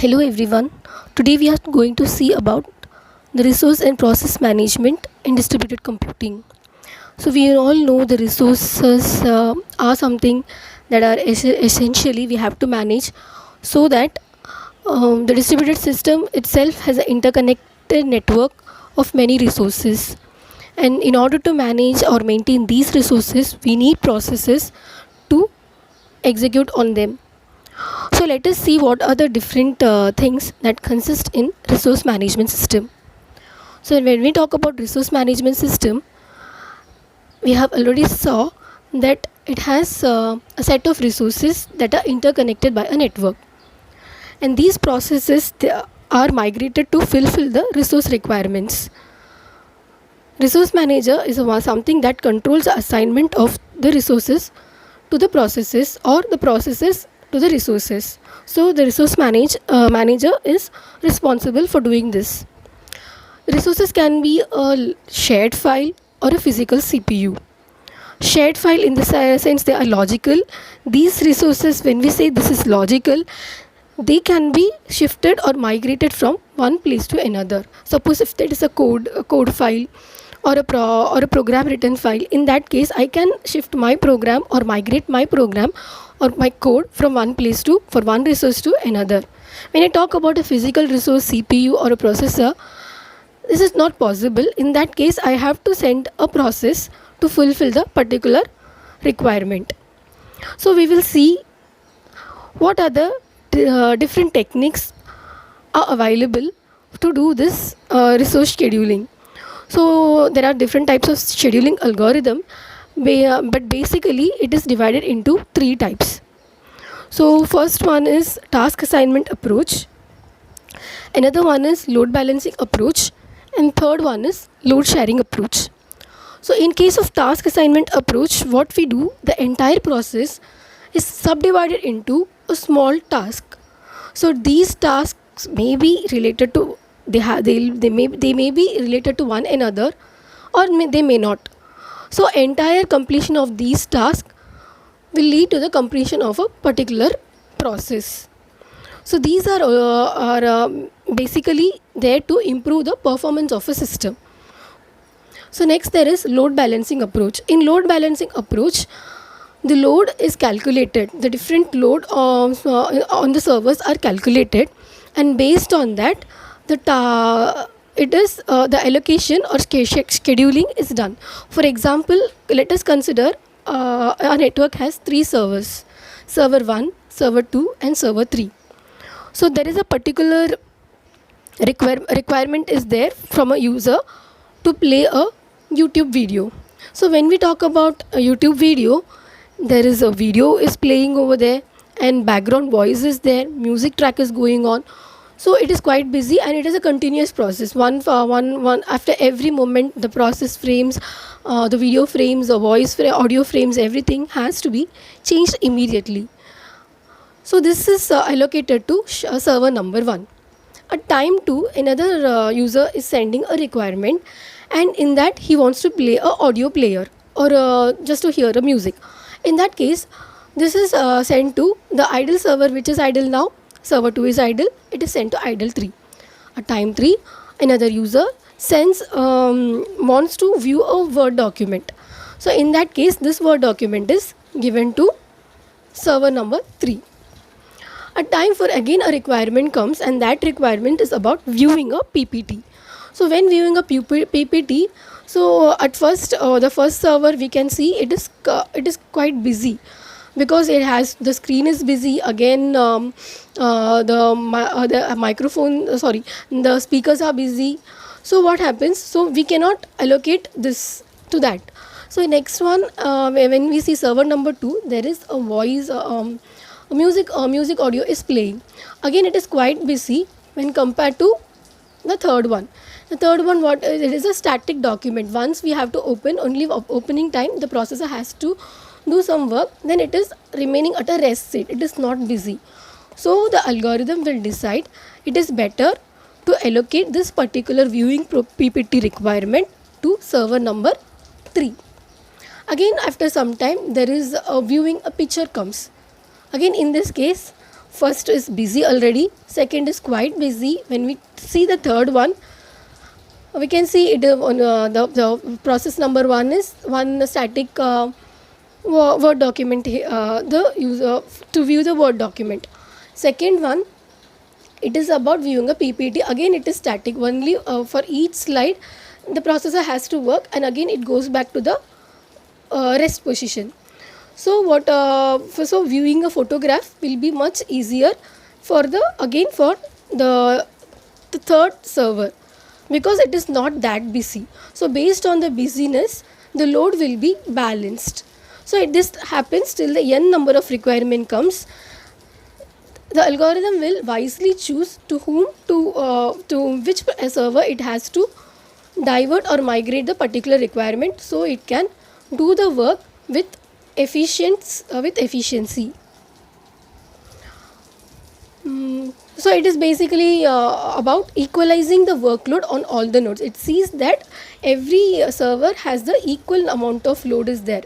Hello everyone. Today we are going to see about the resource and process management in distributed computing. So we all know the resources are something that are essentially we have to manage so that the distributed system itself has an interconnected network of many resources. And in order to manage or maintain these resources, we need processes to execute on them. So let us see what are the different things that consist in resource management system. So when we talk about resource management system, we have already saw that it has a set of resources that are interconnected by a network, and these processes they are migrated to fulfill the resource requirements. Resource manager is something that controls the assignment of the resources to the processes or the processes to the resources. So the manager is responsible for doing this. Resources can be a shared file or a physical CPU. Shared file in the sense they are logical. These resources, when we say this is logical, they can be shifted or migrated from one place to another. Suppose if there is a code file or a program written file, in that case I can shift my program or migrate my program or my code from one place to for one resource to another. When I talk about a physical resource CPU or a processor, this is not possible. In that case I have to send a process to fulfill the particular requirement. So we will see what are the different techniques are available to do this resource scheduling. So there are different types of scheduling algorithm, but basically it is divided into three types. So first one is task assignment approach, another one is load balancing approach, and third one is load sharing approach. So in case of task assignment approach, what we do, the entire process is subdivided into a small task. So these tasks may be related to they may be related to one another, or they may not. So entire completion of these tasks will lead to the completion of a particular process. So these are basically there to improve the performance of a system. So next there is load balancing approach. In load balancing approach, the load is calculated. The different load on the servers are calculated, and based on that, the allocation or scheduling is done. For example, let us consider our network has three servers: server 1, server 2, and server 3. So there is a particular requirement is there from a user to play a YouTube video. So when we talk about a YouTube video, there is a video is playing over there, and background voice is there, music track is going on. So it is quite busy, and it is a continuous process. One after every moment, the process frames, the video frames, the audio frames, everything has to be changed immediately. So this is allocated to server number 1. At time 2, another user is sending a requirement, and in that he wants to play a audio player or just to hear a music. In that case, this is sent to the idle server, which is idle now. Server 2 is idle, it is sent to idle 3. At time 3, another user wants to view a Word document. So in that case, this Word document is given to server number 3. A time for again a requirement comes, and that requirement is about viewing a PPT. So when viewing a PPT, so at first the first server we can see it is quite busy, because it has the screen is busy. Again the microphone the speakers are busy. So what happens, so we cannot allocate this to that. So next one, when we see server number 2, there is a voice music audio is playing. Again it is quite busy when compared to the third one. The third one, what it is a static document. Once we have to open, only opening time the processor has to do some work, then it is remaining at a rest state, it is not busy. So the algorithm will decide it is better to allocate this particular viewing PPT requirement to server number 3. Again after some time, there is a viewing a picture comes. Again in this case, first is busy already, second is quite busy. When we see the third one, we can see it on the process number one is one static Word document, the user to view the Word document. Second one, it is about viewing a PPT. Again, it is static. Only for each slide, the processor has to work, and again it goes back to the rest position. So so viewing a photograph will be much easier for the third server, because it is not that busy. So based on the busyness, the load will be balanced. So this happens till the n number of requirement comes. The algorithm will wisely choose to which server it has to divert or migrate the particular requirement, so it can do the work with efficiency. So it is basically about equalizing the workload on all the nodes. It sees that every server has the equal amount of load is there.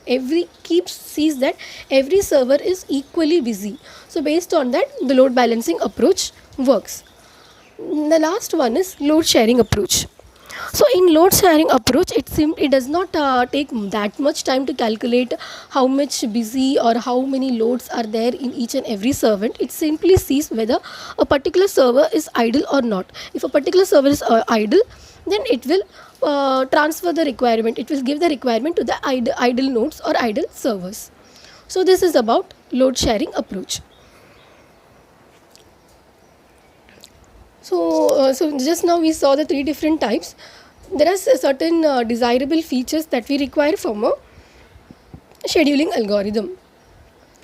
Sees that every server is equally busy. So based on that, the load balancing approach works. The last one is load sharing approach. So in load sharing approach, it does not take that much time to calculate how much busy or how many loads are there in each and every server. It simply sees whether a particular server is idle or not. If a particular server is idle, then it will transfer the requirement. It will give the requirement to the idle nodes or idle servers. So this is about load sharing approach. So just now we saw the three different types. There are certain desirable features that we require from a scheduling algorithm,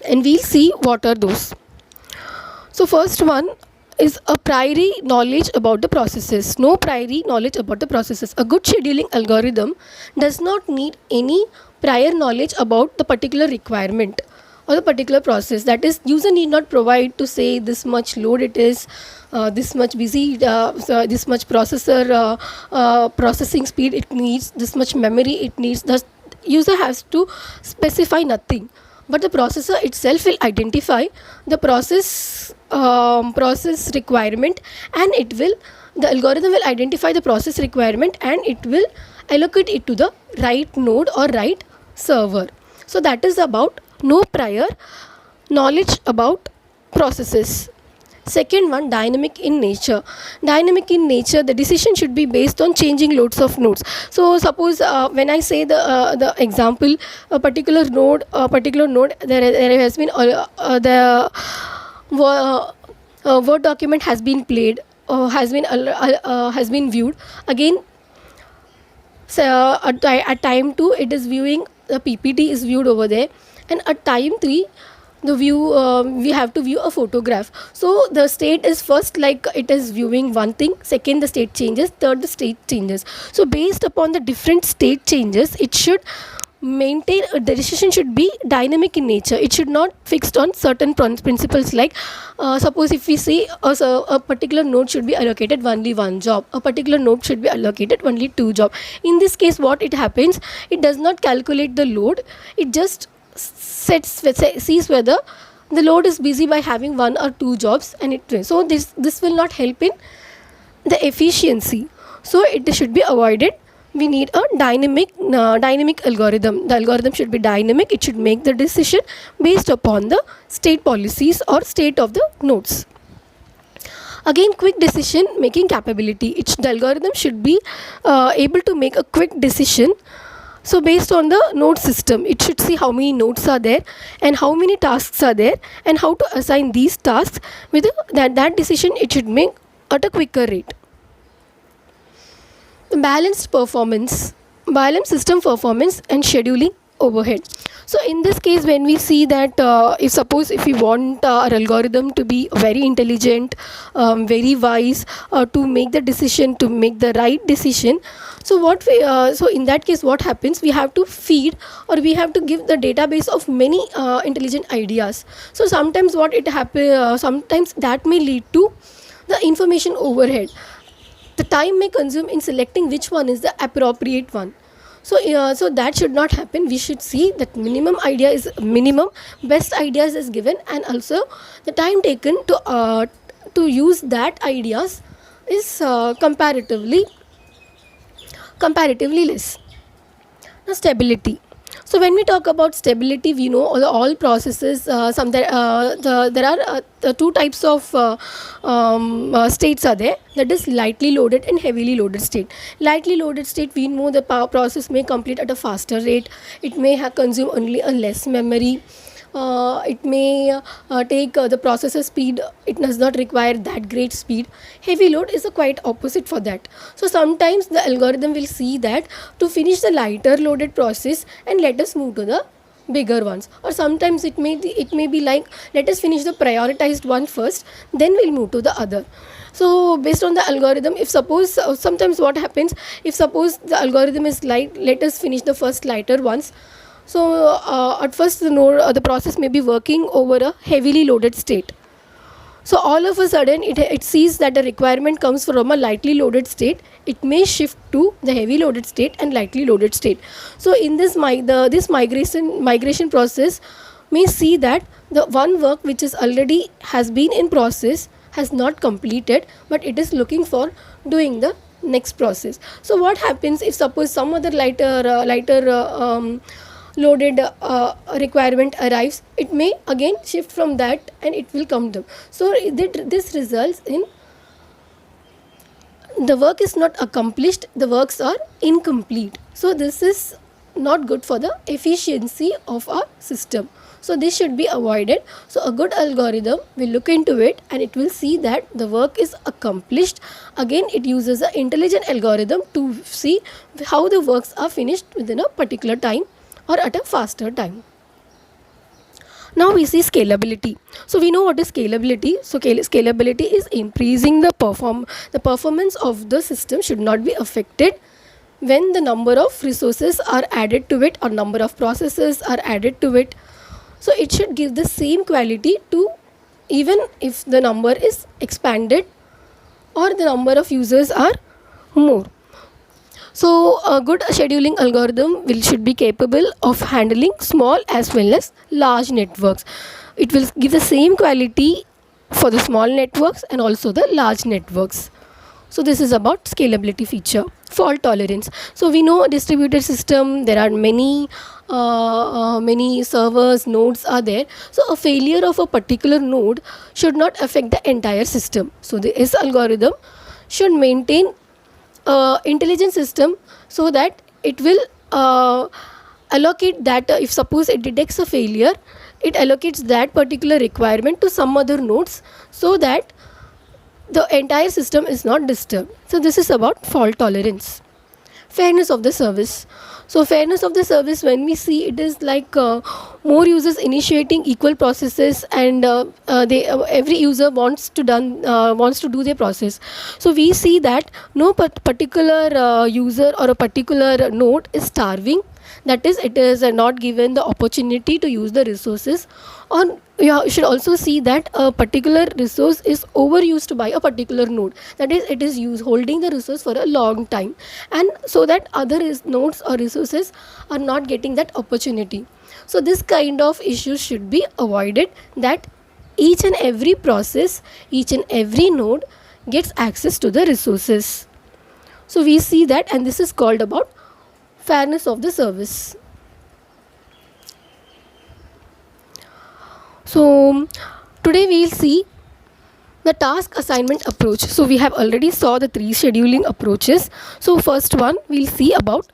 and we'll see what are those. So first one is a priori knowledge about the processes. No priori knowledge about the processes. A good scheduling algorithm does not need any prior knowledge about the particular requirement or the particular process. That is, user need not provide to say this much load it is, this much busy, this much processor processing speed it needs, this much memory it needs. The user has to specify nothing, but the processor itself will identify the process requirement, and the algorithm will identify the process requirement, and it will allocate it to the right node or right server. So that is about no prior knowledge about processes. Second one, dynamic in nature. Dynamic in nature, the decision should be based on changing loads of nodes. So suppose when I say the example, a particular node, there has been the Word document has been played, has been viewed. Again, so at time 2, it is viewing the PPT is viewed over there, and at time 3, we have to view a photograph. So the state is first, like it is viewing one thing, second the state changes, third the state changes. So based upon the different state changes, it should maintain the decision should be dynamic in nature. It should not fixed on certain principles, like suppose if we say a particular node should be allocated only one job, a particular node should be allocated only two job. In this case, what it happens, it does not calculate the load, it just sees whether the load is busy by having one or two jobs, and so this will not help in the efficiency. So it should be avoided. We need a dynamic algorithm. The algorithm should be dynamic. It should make the decision based upon the state policies or state of the nodes. Again, quick decision making capability. The algorithm should be able to make a quick decision. So based on the node system, it should see how many nodes are there and how many tasks are there and how to assign these tasks. With that decision, it should make at a quicker rate. Balanced system performance and scheduling overhead. So in this case, when we see that if we want our algorithm to be very intelligent, very wise, to make the decision, to make the right decision, so in that case what happens, we have to feed or we have to give the database of many intelligent ideas. So sometimes sometimes that may lead to the information overhead. The time may consume in selecting which one is the appropriate one. So that should not happen. We should see that minimum idea is minimum, best ideas is given, and also the time taken to use that ideas is comparatively less. Now, stability. So when we talk about stability, we know all processes. There are the two types of states are there. That is lightly loaded and heavily loaded state. Lightly loaded state, we know the power process may complete at a faster rate. It may have consume only a less memory. It may take the processor speed. It does not require that great speed. Heavy load is a quite opposite for that. So sometimes the algorithm will see that to finish the lighter loaded process and let us move to the bigger ones, or sometimes it may be like, let us finish the prioritized one first, then we'll move to the other. So based on the algorithm, if suppose sometimes what happens, if suppose the algorithm is like, let us finish the first lighter ones. So at first the process may be working over a heavily loaded state. So all of a sudden it sees that the requirement comes from a lightly loaded state. It may shift to the heavy loaded state and lightly loaded state. So in this this migration process may see that the one work which is already has been in process has not completed, but it is looking for doing the next process. So what happens if suppose some other lighter loaded requirement arrives, it may again shift from that and it will come down. So this results in the work is not accomplished, the works are incomplete. So this is not good for the efficiency of our system. So this should be avoided. So a good algorithm will look into it and it will see that the work is accomplished. Again, it uses an intelligent algorithm to see how the works are finished within a particular time or at a faster time. Now we see scalability. So we know what is scalability. So scalability is increasing the performance of the system should not be affected when the number of resources are added to it or number of processes are added to it. So it should give the same quality to even if the number is expanded or the number of users are more. So a good scheduling algorithm should be capable of handling small as well as large networks. It will give the same quality for the small networks and also the large networks. So this is about scalability feature. Fault tolerance. So we know a distributed system, there are many servers, nodes are there. So a failure of a particular node should not affect the entire system. So this algorithm should maintain intelligent system so that it will allocate that if suppose it detects a failure, it allocates that particular requirement to some other nodes so that the entire system is not disturbed. So this is about fault tolerance. Fairness of the service. So fairness of the service, when we see, it is like more users initiating equal processes and every user wants to do their process. So we see that no particular user or a particular node is starving. That is, it is not given the opportunity to use the resources. Or you should also see that a particular resource is overused by a particular node. That is, it is holding the resource for a long time, and so that other nodes or resources are not getting that opportunity. So this kind of issues should be avoided, that each and every process, each and every node gets access to the resources. So we see that, and this is called about fairness of the service. So today we will see the task assignment approach. So we have already saw the 3 scheduling approaches. So first one we'll see about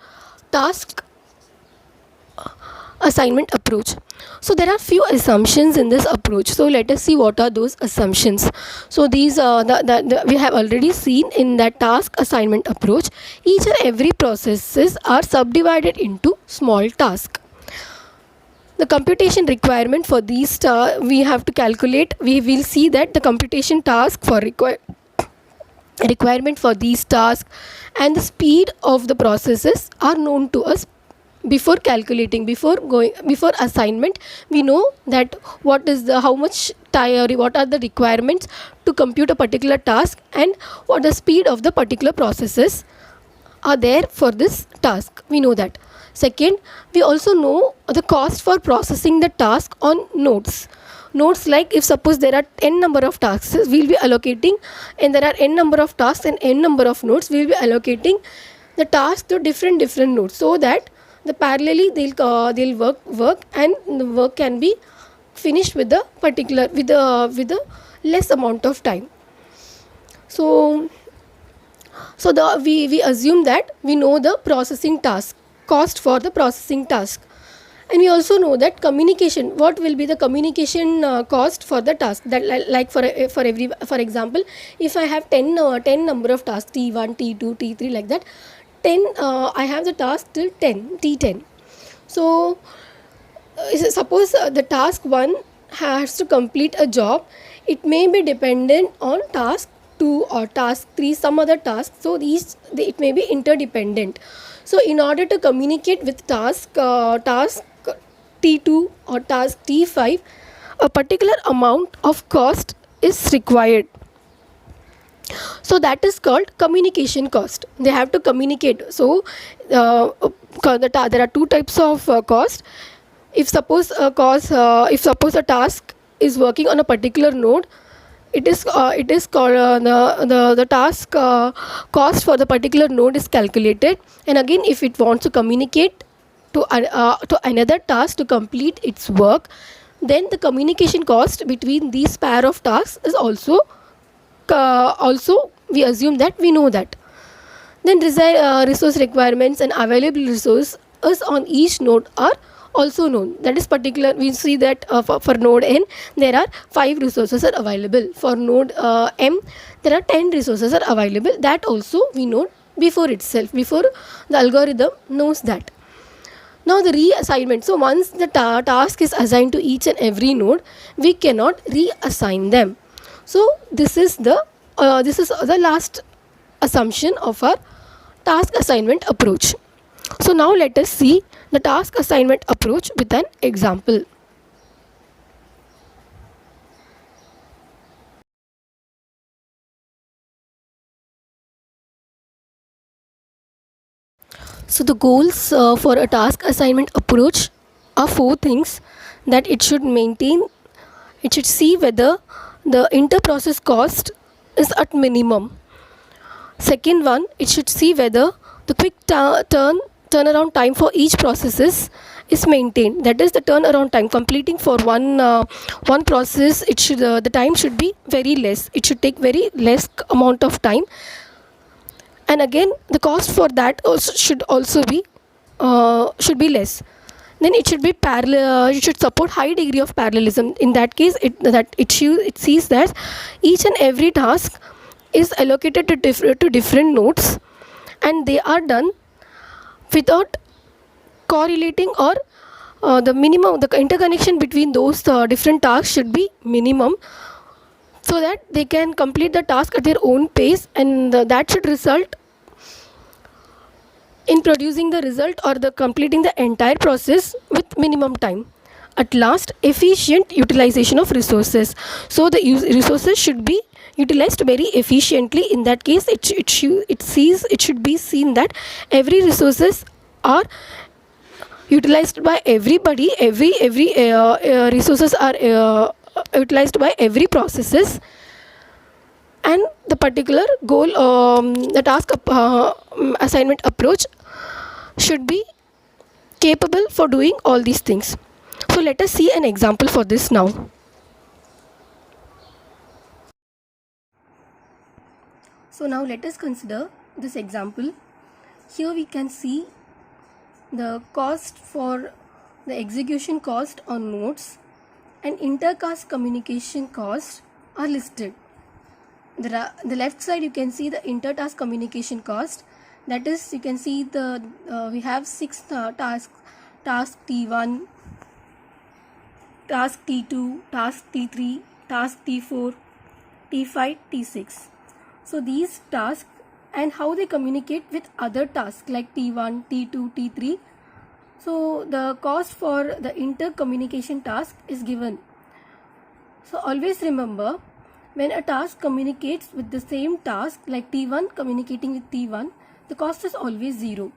task assignment approach. So there are few assumptions in this approach. So let us see what are those assumptions. So these we have already seen in that task assignment approach. Each and every processes are subdivided into small tasks. The computation requirement for these we have to calculate. We will see that the computation task for requirement for these tasks and the speed of the processes are known to us before calculating, before assignment. We know that what is the how much time, what are the requirements to compute a particular task, and what the speed of the particular processes are there for this task. We know that. Second, we also know the cost for processing the task on nodes. Nodes, like if suppose there are n number of tasks, we'll be allocating, and there are n number of tasks and n number of nodes, we'll be allocating the task to different nodes, so that the parallelly they'll work and the work can be finished with the particular with the less amount of time. So we assume that we know the processing task, cost for the processing task, and we also know that communication, what will be the communication cost for the task, that like for example, if I have 10 number of tasks, t1 t2 t3 like that, 10 I have the task till 10 t10. So suppose the task 1 has to complete a job, it may be dependent on task 2 or task 3, some other task, so it may be interdependent. So in order to communicate with task t2 or task t5, a particular amount of cost is required. So that is called communication cost. They have to communicate. So there are two types of cost. If suppose a task is working on a particular node, it is called the task cost for the particular node is calculated. And again, if it wants to communicate to another task to complete its work, then the communication cost between these pair of tasks is also we assume that we know that. Then resource requirements and available resources on each node are also known. That is particular, we see that for node n there are 5 resources are available. For node m there are 10 resources are available. That also we know before itself, before the algorithm knows that. Now the reassignment. So once the task is assigned to each and every node, we cannot reassign them. So this is the last assumption of our task assignment approach. So now let us see the task assignment approach with an example. So the goals for a task assignment approach are 4 things: that it should maintain, it should see whether the inter-process cost is at minimum. Second one, it should see whether the quick turnaround time for each processes is maintained. That is the turnaround time completing for one process. It should the time should be very less. It should take very less amount of time. And again, the cost for that should also be less. Then it should be parallel. It should support high degree of parallelism. In that case, it sees that each and every task is allocated to different nodes, and they are done without correlating, or the interconnection between those different tasks should be minimum, so that they can complete the task at their own pace, and that should result in producing the result or the completing the entire process with minimum time. At last, efficient utilization of resources. So the resources should be utilized very efficiently. In that case, it should be seen that every resources are utilized by everybody. Every resources are utilized by every processes, and the particular goal, the task assignment approach should be capable for doing all these things. So let us see an example for this now. So now let us consider this example. Here we can see the cost for the execution cost on nodes and intertask communication cost are listed. The left side you can see the intertask communication cost. That is, you can see we have 6 tasks: task T1, task T2, task T3, task T4, T5, T6. So these tasks and how they communicate with other tasks like T1, T2, T3. So the cost for the intercommunication task is given. So always remember, when a task communicates with the same task, like T1 communicating with T1, the cost is always 0.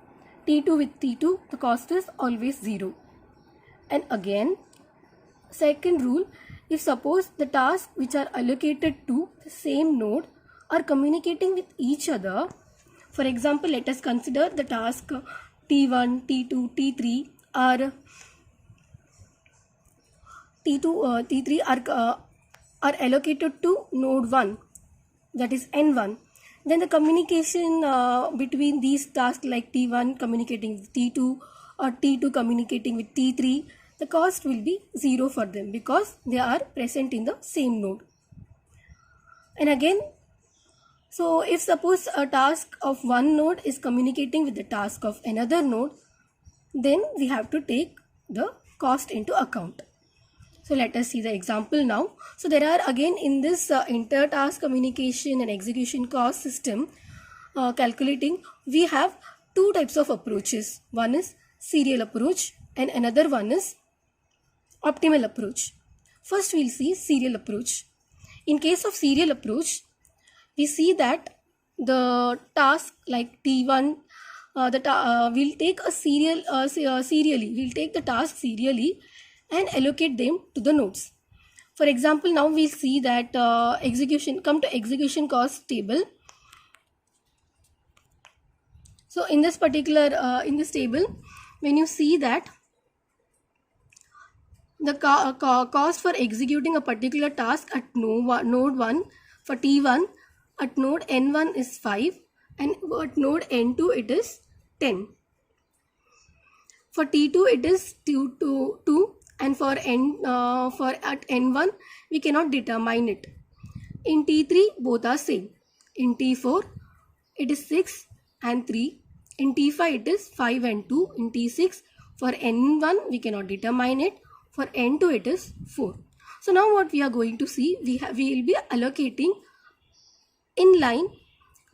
T2 with T2, the cost is always 0. And again, second rule, if suppose the tasks which are allocated to the same node are communicating with each other, for example, let us consider the task T1, T2, T3 are T3 are allocated to node 1, that is N1. Then the communication between these tasks like T1 communicating with T2 or T2 communicating with T3, the cost will be 0 for them because they are present in the same node. And again, so if suppose a task of one node is communicating with the task of another node, then we have to take the cost into account. So let us see the example now. So there are again in this inter-task communication and execution cost system calculating, we have two types of approaches. One is serial approach and another one is optimal approach. First we'll see serial approach. In case of serial approach, we see that the task like T1 we'll take a serially. We'll take the task serially and allocate them to the nodes. For example, now we'll see that come to execution cost table. So in this particular in this table, when you see that the cost for executing a particular task at node 1 for T1 at node N1 is 5 and at node N2 it is 10. For T2 it is 2 and for at N1 we cannot determine it. In T3 both are same. In T4 it is 6 and 3. In T5 it is 5 and 2. In T6 for N1 we cannot determine it. For N2 it is 4. So now what we are going to see, we will be allocating in line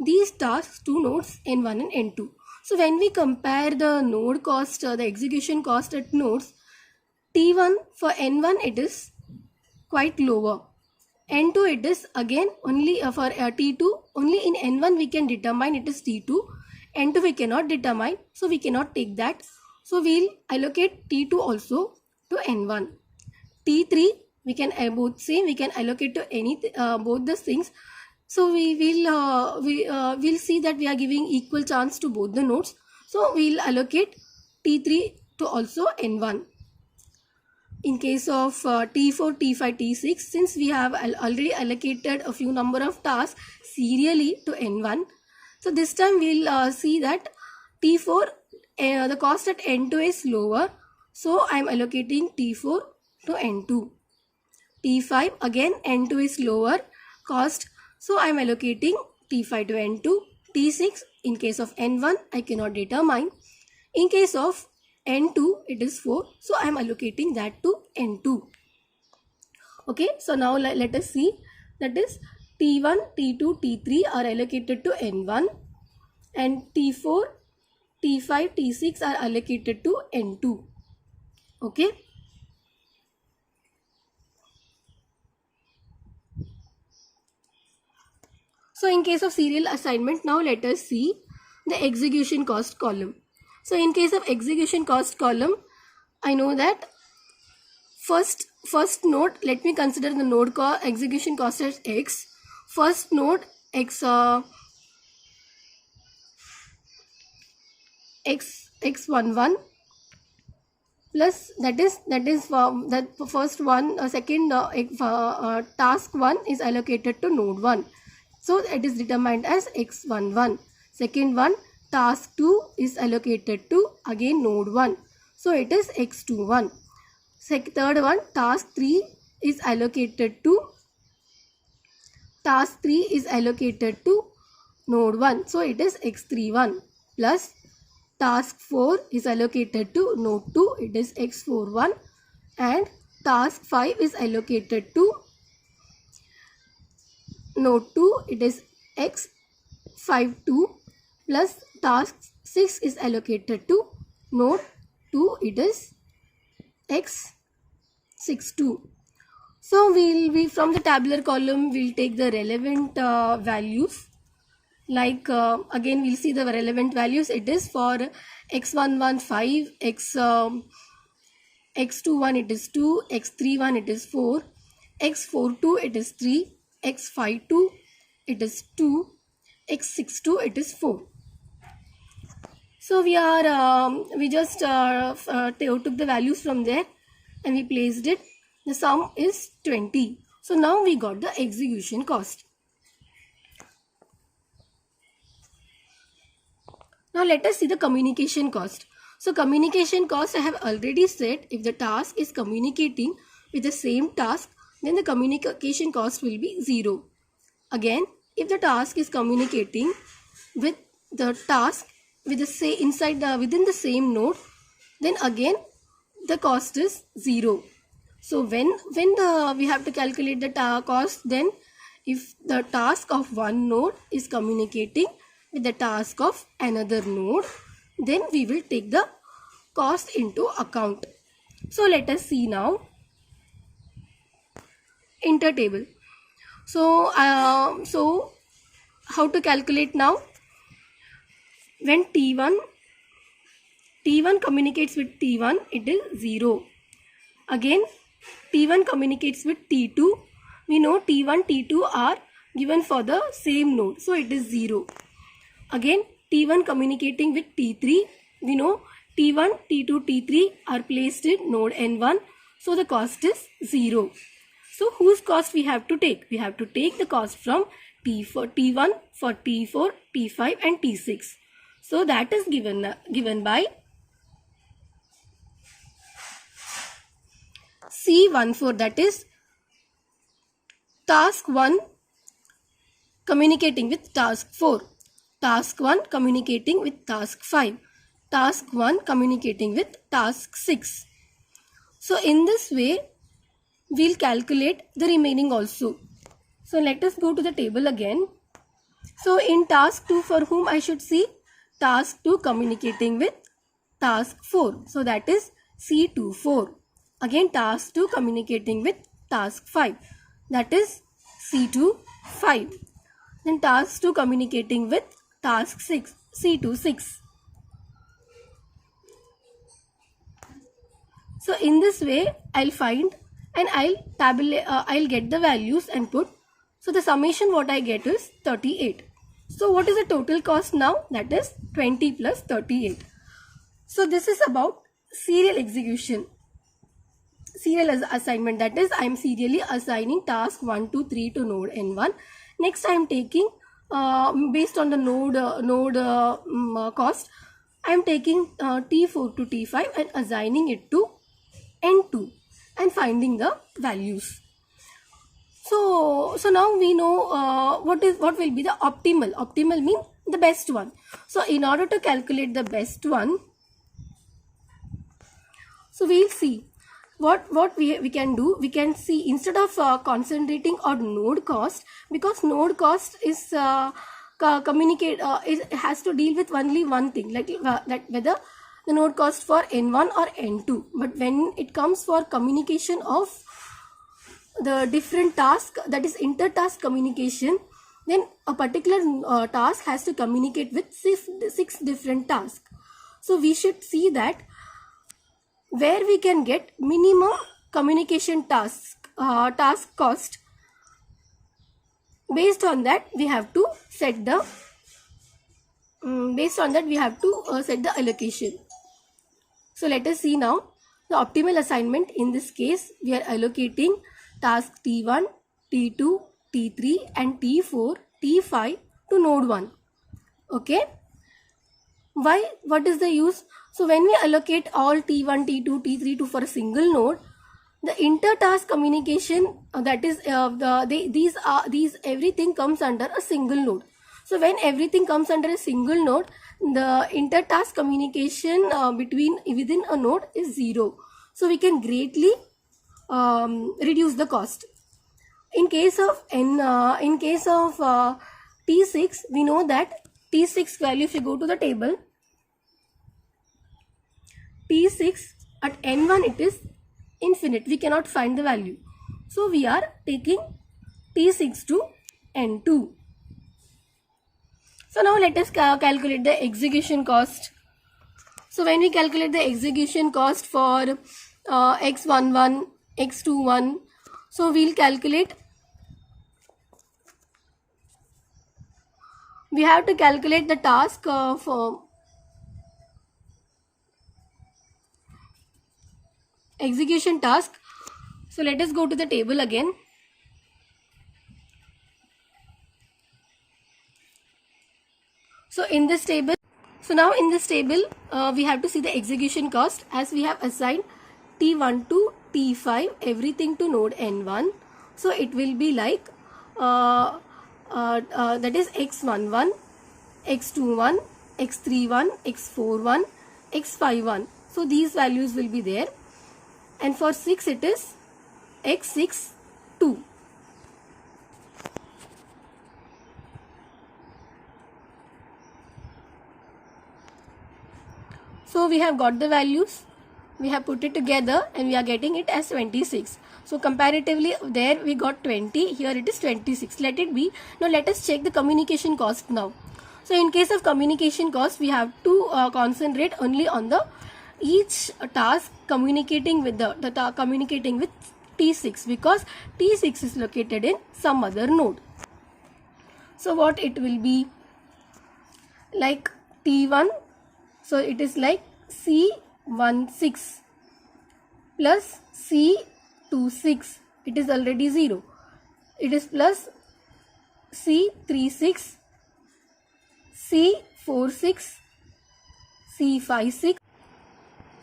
these tasks to nodes N1 and N2. So when we compare the node cost, the execution cost at nodes, T1 for N1 it is quite lower. N2 it is again only for T2, only in N1 we can determine it is T2. N2 we cannot determine, so we cannot take that. So we'll allocate T2 also to N1. T3 we can both same, we can allocate to any both the things. So we will see that we are giving equal chance to both the nodes. So we'll allocate T3 to also N1. In case of T4, T5, T6, since we have already allocated a few number of tasks serially to N1, so this time we'll see that T4, the cost at N2 is lower, so I am allocating T4 to N2. T5, again N2 is lower cost, so I am allocating T5 to N2. T6, in case of N1, I cannot determine. In case of N2, it is 4, so I am allocating that to N2. Okay, so now let us see, that is T1, T2, T3 are allocated to N1 and T4, T5, T6 are allocated to N2. Okay. So in case of serial assignment, now let us see the execution cost column. So in case of execution cost column, I know that first node, let me consider the node execution cost as X. First node X11 plus that first one second task 1 is allocated to node 1. So it is determined as X11. Second one, task 2 is allocated to again node 1. So it is X21. Third one, task 3 is allocated to node 1. So it is X31 plus task 4 is allocated to node 2. It is X41 and task 5 is allocated to node 2, it is X52 plus task 6 is allocated to node 2, it is X62. So we from the tabular column we'll take the relevant values Like again we'll see the relevant values. It is for x11 5, x21 it is 2, x31 it is 4, x42 it is 3, x52 it is 2, x62 it is 4. So we just took the values from there and we placed it. The sum is 20. So now we got the execution cost. Now let us see the communication cost. So communication cost, I have already said, if the task is communicating with the same task, then the communication cost will be 0. Again, if the task is communicating with the task with the within the same node, then again the cost is 0. So when we have to calculate the cost, then if the task of one node is communicating with the task of another node, then we will take the cost into account. So let us see now inter table. So how to calculate now? When T1 communicates with T1, it is 0. Again T1 communicates with T2. We know T1, T2 are given for the same node, so it is 0. Again T1 communicating with T3. We know T1, T2, T3 are placed in node N1, so the cost is 0. So whose cost we have to take? We have to take the cost from T1 for T4, T5 and T6. So that is given by C14, that is task 1 communicating with task 4, task 1 communicating with task 5, task 1 communicating with task 6. So in this way we'll calculate the remaining also. So let us go to the table again. So in task 2, for whom I should see? Task 2 communicating with task 4. So that is C24. Again task 2 communicating with task 5. That is C25. Then task 2 communicating with task 6. C26. So in this way I'll find and I'll get the values and put. So the summation what I get is 38. So what is the total cost now? That is 20 plus 38. So this is about serial execution, serial assignment. That is, I am serially assigning task 1, 2, 3 to node N1. Next I am taking based on the node cost, I am taking T4 to T5 and assigning it to N2 and finding the values. So now we know what will be the optimal. Optimal means the best one. So in order to calculate the best one, so we'll see what we can do. We can see, instead of concentrating on node cost, because node cost is it has to deal with only one thing, like that whether the node cost for N1 or N2. But when it comes for communication of the different task, that is inter-task communication, then a particular task has to communicate with six different tasks. So we should see that where we can get minimum communication task cost. Based on that we have to set the set the allocation. So let us see now the optimal assignment. In this case we are allocating task T1, T2, T3 and T4, T5 to node 1. Okay. Why? What is the use? So when we allocate all T1, T2, T3 to for a single node, the inter-task communication, that is these everything comes under a single node. So when everything comes under a single node, the inter-task communication within a node is 0. So we can greatly reduce the cost. In case of T6, we know that T6 value, if you go to the table, T6 at N1 it is infinite. We cannot find the value. So we are taking T6 to N2. So now let us calculate the execution cost. So when we calculate the execution cost for x11, x21, so we'll calculate, we have to calculate the task for execution task. So let us go to the table again. So in this table, we have to see the execution cost, as we have assigned T1 to T5 everything to node N1. So it will be like that is x11, x21, x31, x41, x51. So these values will be there, and for 6 it is x62. So we have got the values, we have put it together, and we are getting it as 26. So comparatively, there we got 20, here it is 26. Let it be. Now let us check the communication cost now. So in case of communication cost, we have to concentrate only on the each task communicating with communicating with T6, because T6 is located in some other node. So what it will be, like T1, so it is like C16 plus C26, it is already 0. It is plus C36, C46, C56.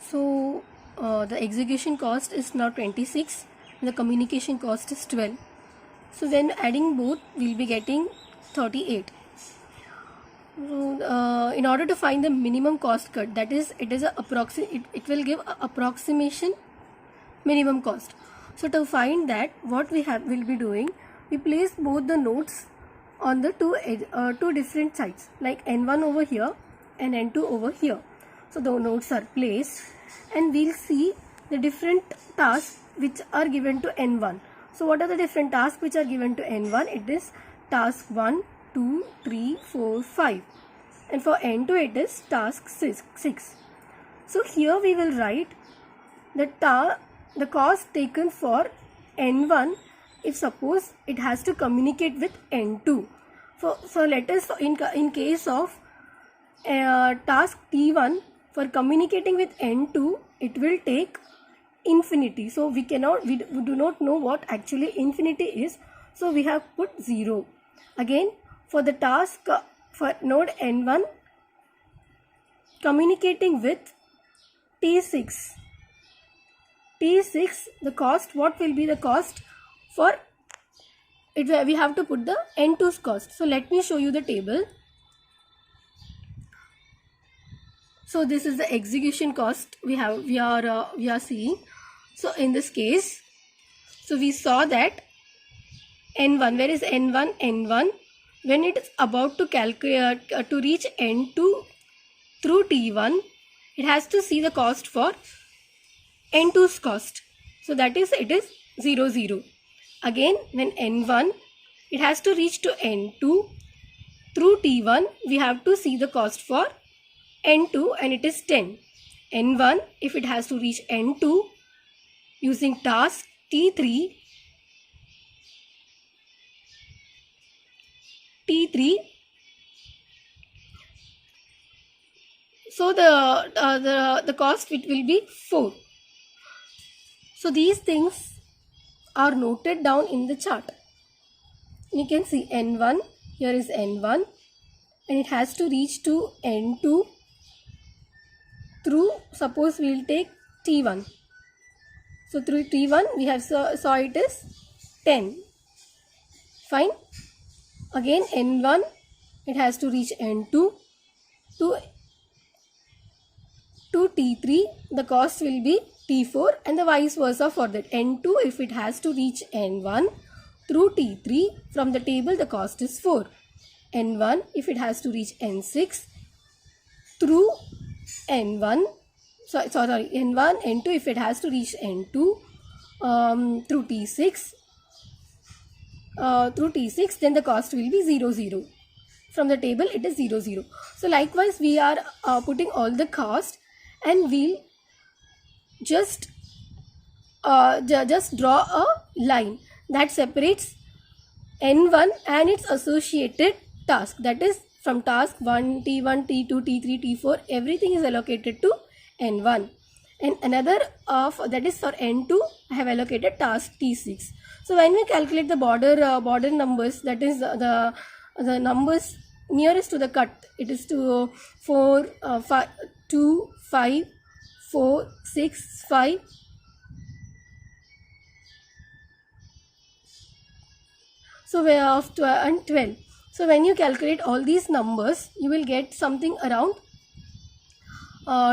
So the execution cost is now 26 and the communication cost is 12. So when adding both, we will be getting 38. In order to find the minimum cost cut, that is, it will give a approximation minimum cost. So to find that, what we will be doing, we place both the nodes on the two different sides, like N1 over here and N2 over here. So the nodes are placed, and we'll see the different tasks which are given to N1. So what are the different tasks which are given to N1? It is task 1, 2, 3, 4, 5, and for N2 it is task 6. So here we will write the cost taken for N1 if suppose it has to communicate with N2. So let us, in case of task T1, for communicating with N2, it will take infinity. So we do not know what actually infinity is, so we have put 0. Again, for the task for node N1 communicating with T6, the cost, what will be the cost for it? We have to put the N2's cost. So let me show you the table. So this is the execution cost we are seeing. So in this case, so we saw that N1, where is N1? N1, when it is about to calculate to reach N2 through T1, it has to see the cost for N2's cost. So that is, it is 0, 0. Again, when N1, it has to reach to N2 through T1, we have to see the cost for N2, and it is 10. N1, if it has to reach N2 using task T3, so the cost, it will be 4. So these things are noted down in the chart. You can see N1, here is N1, and it has to reach to N2 through, suppose we will take T1. So through T1 we have saw it is 10. Fine. Again N1, it has to reach N2 to T3, the cost will be T4, and the vice versa for that. N2, if it has to reach N1 through T3, from the table the cost is 4. N1, if it has to reach N6 through N1, N1, N2, if it has to reach N2 through T6, then the cost will be 0, 0. from the table it is 0 0. So likewise we are putting all the cost, and we'll just just draw a line that separates N1 and its associated task, that is from task 1, T1, T2, T3, T4, everything is allocated to N1, and another of that is for N2 I have allocated task T6. So when we calculate the border numbers, that is the numbers nearest to the cut, it is to 4 5 2 5 4 6 5 so we have and 12. So when you calculate all these numbers, you will get something around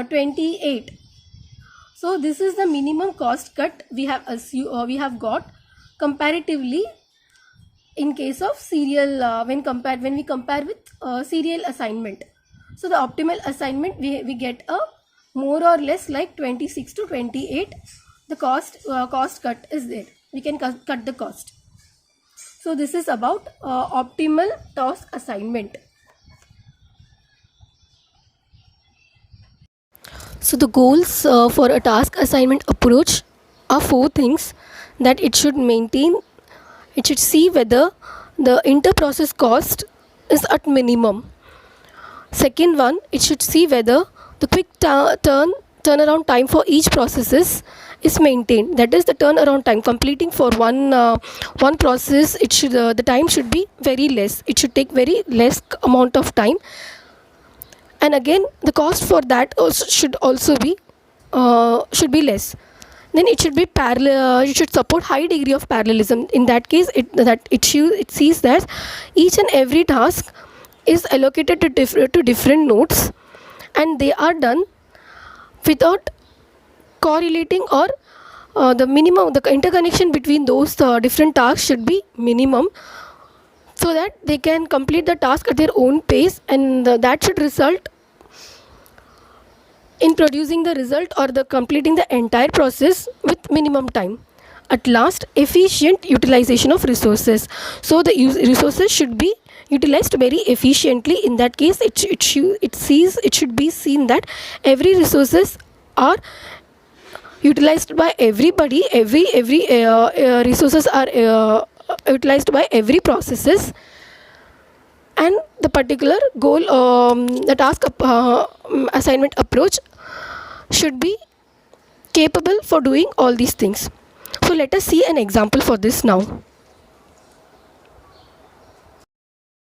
28. So this is the minimum cost cut we have got comparatively in case of serial when we compare with serial assignment. So the optimal assignment we get a more or less like 26 to 28. The cost cut is there. We can cut the cost. So this is about optimal task assignment. So the goals for a task assignment approach are 4 things: that it should see whether the inter-process cost is at minimum. Second one, it should see whether the quick turnaround time for each processes is maintained. That is the turnaround time completing for one process. It should the time should be very less. It should take very less amount of time, and again the cost for that should be less. Then it should be parallel. It should support high degree of parallelism. In that case, it sees that each and every task is allocated to different nodes, and they are done without correlating, or the interconnection between those different tasks should be minimum, so that they can complete the task at their own pace, and that should result in producing the result or the completing the entire process with minimum time. At last, efficient utilization of resources. So the resources should be utilized very efficiently. In that case, it should be seen that every resources are utilized by everybody. Every resources are utilized by every processes, and the particular goal, the task assignment approach should be capable for doing all these things. So let us see an example for this now.